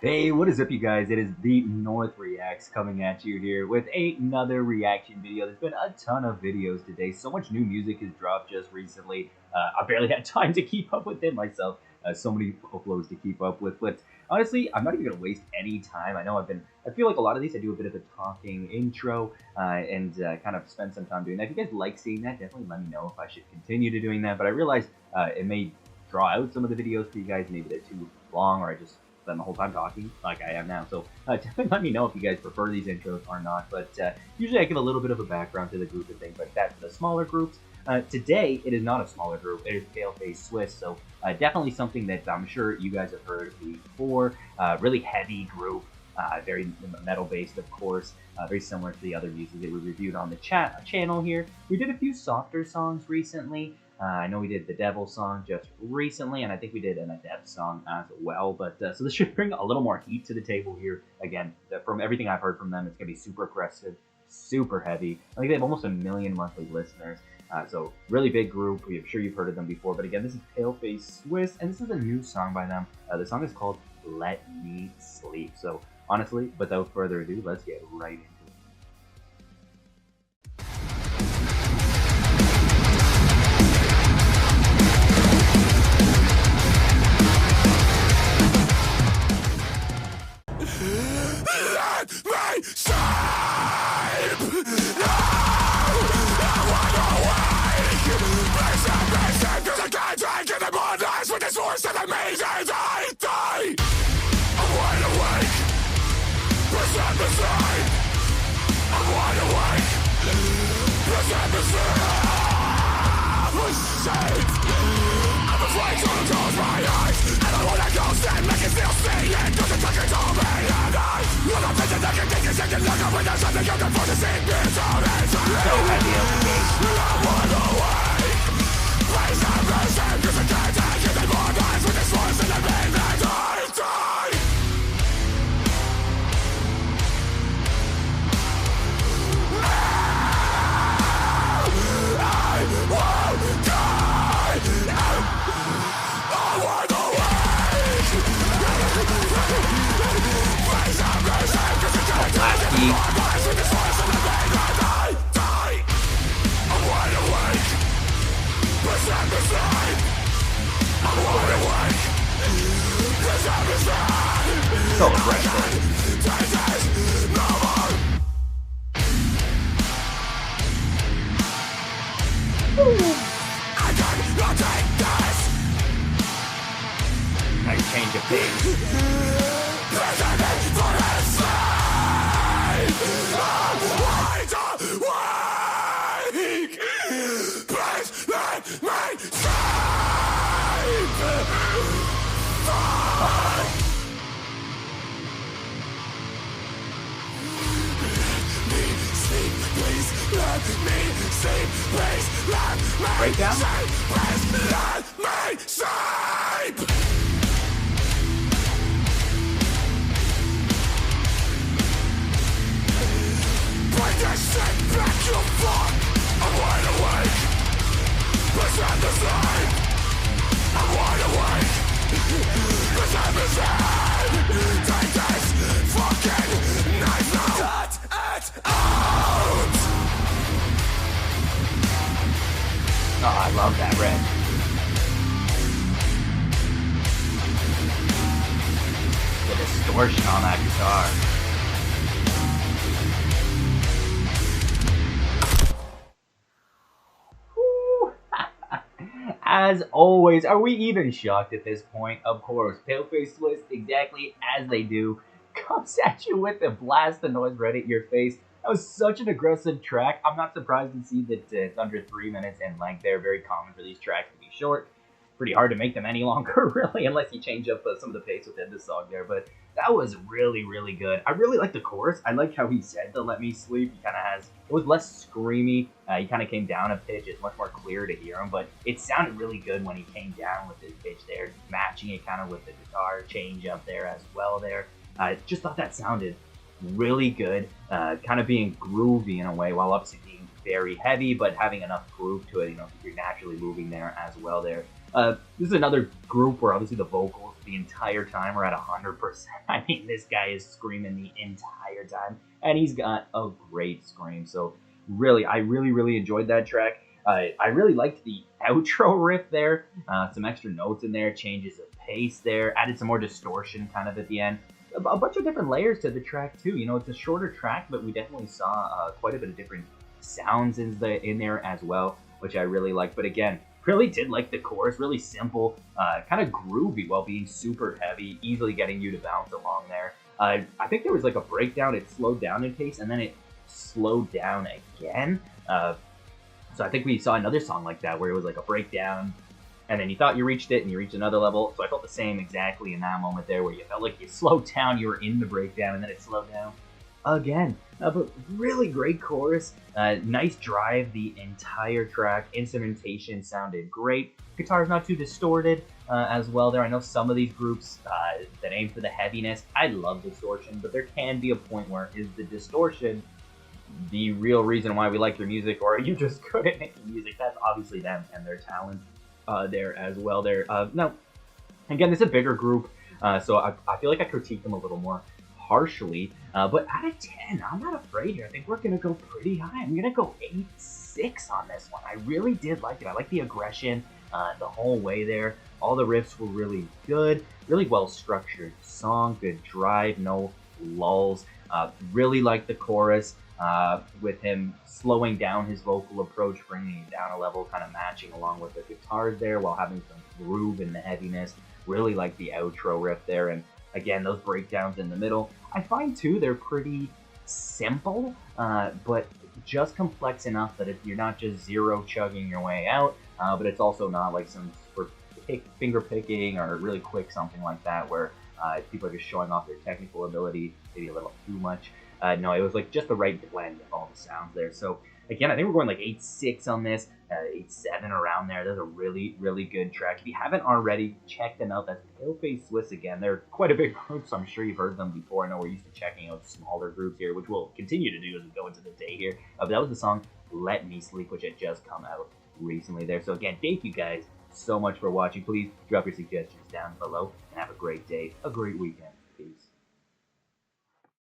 Hey, what is up, you guys? It is the North Reacts coming at you here with another reaction video. There's been a ton of videos today. So much new music has dropped just recently. I barely had time to keep up with it myself. So many uploads to keep up with. But honestly, I'm not even going to waste any time. I feel like a lot of these, I do a bit of a talking intro and kind of spend some time doing that. If you guys like seeing that, definitely let me know if I should continue to doing that. But I realize it may draw out some of the videos for you guys. Maybe they're too long, or I just spend the whole time talking like I am now. So definitely let me know if you guys prefer these intros or not. But usually I give a little bit of a background to the group and things like that for the smaller groups. Today, it is not a smaller group. It is Paleface Swiss. So definitely something that I'm sure you guys have heard before. Really heavy group. Very metal-based, of course. Very similar to the other music that we reviewed on the channel here. We did a few softer songs recently. I know we did the Devil song just recently, and I think we did an Adept song as well. But so this should bring a little more heat to the table here. Again, from everything I've heard from them, it's going to be super aggressive, super heavy. I think they have almost 1 million monthly listeners. So really big group. I'm sure you've heard of them before. But again, this is Paleface Swiss, and this is a new song by them. The song is called Let Me Sleep. So honestly, without further ado, let's get right into it. Let me sleep! No! I wanna wake! Please let me sleep, 'cause I can't drink in the mornings with this voice that makes me die. I wanna wake! Please let me sleep! I wanna wake! Please let me sleep! I'm afraid to close my eyes, and I wanna go stand, make it still see it, 'cause it's like it's all me and I. Look up into the conditions and look up when there's something you can put to see me down inside. I wanna wake. Please have mercy, 'cause I can't take it anymore. Nights with this voice in the midnight. Die. I won't die. I wanna wake. Please have mercy, 'cause I can't take it anymore. Nights with this voice in the midnight. Die. I wanna wake. Please let me sleep. I wanna wake. Please let me sleep. So aggressive. No more. I cannot take this. Nice change of pace. Please let me for his sleep. I don't wake. Please let me sleep. Please let me sleep. Please let me Breakdown? sleep. Please let me sleep. Bring this shit back, you fuck. I'm wide awake. Please let me sleep. I'm wide awake. Please let me sleep. Take this fucking knife now. Cut it out. Oh, I love that red. The distortion on that guitar. As always, are we even shocked at this point? Of course, Paleface Swiss, exactly as they do, comes at you with a blast of noise right at your face. That was such an aggressive track. I'm not surprised to see that it's under 3 minutes in length. They're very common for these tracks to be short. Pretty hard to make them any longer, really, unless you change up some of the pace within the song there. But that was really, really good. I really like the chorus. I like how he said to let me sleep. He kind of has, it was less screamy. He kind of came down a pitch. It's much more clear to hear him, but it sounded really good when he came down with his pitch there, matching it kind of with the guitar change up there as well there. I just thought that sounded really good, kind of being groovy in a way, while obviously being very heavy, but having enough groove to it, you know, you're naturally moving there as well there. This is another group where obviously the vocals the entire time or at 100%. I mean, this guy is screaming the entire time, and he's got a great scream. So really, I really enjoyed that track. I really liked the outro riff there. Some extra notes in there, changes of pace there, added some more distortion kind of at the end. A bunch of different layers to the track too. You know, it's a shorter track, but we definitely saw quite a bit of different sounds in there as well, which I really liked. But again, really did like the chorus, really simple, kind of groovy while being super heavy, easily getting you to bounce along there. I think there was like a breakdown, it slowed down in pace, and then it slowed down again. So I think we saw another song like that where it was like a breakdown, and then you thought you reached it and you reached another level. So I felt the same exactly in that moment there where you felt like you slowed down, you were in the breakdown, and then it slowed down again. But really great chorus, nice drive the entire track. Instrumentation sounded great. Guitar's not too distorted as well there. I know some of these groups that aim for the heaviness, I love distortion, but there can be a point where is the distortion the real reason why we like your music, or are you just good at making music? That's obviously them and their talent there as well there. Now, again, this is a bigger group, so I feel like I critique them a little more harshly, but out of 10, I'm not afraid here. I think we're gonna go pretty high. I'm gonna go 8.6 on this one. I really did like it. I like the aggression the whole way there. All the riffs were really good, really well structured song, good drive, no lulls. Really like the chorus with him slowing down his vocal approach, bringing it down a level, kind of matching along with the guitars there while having some groove in the heaviness. Really like the outro riff there, and again, those breakdowns in the middle. I find too they're pretty simple, but just complex enough that if you're not just zero chugging your way out, but it's also not like some finger picking or really quick something like that where people are just showing off their technical ability maybe a little too much. No, it was like just the right blend of all the sounds there. So again, I think we're going like 8.6 on this, 8.7 around there. That's a really good track. If you haven't already, check them out. That's Paleface Swiss again. They're quite a big group, so I'm sure you've heard them before. I know we're used to checking out smaller groups here, which we'll continue to do as we go into the day here. But that was the song Let Me Sleep, which had just come out recently there. So again, thank you guys so much for watching. Please drop your suggestions down below and have a great day, a great weekend.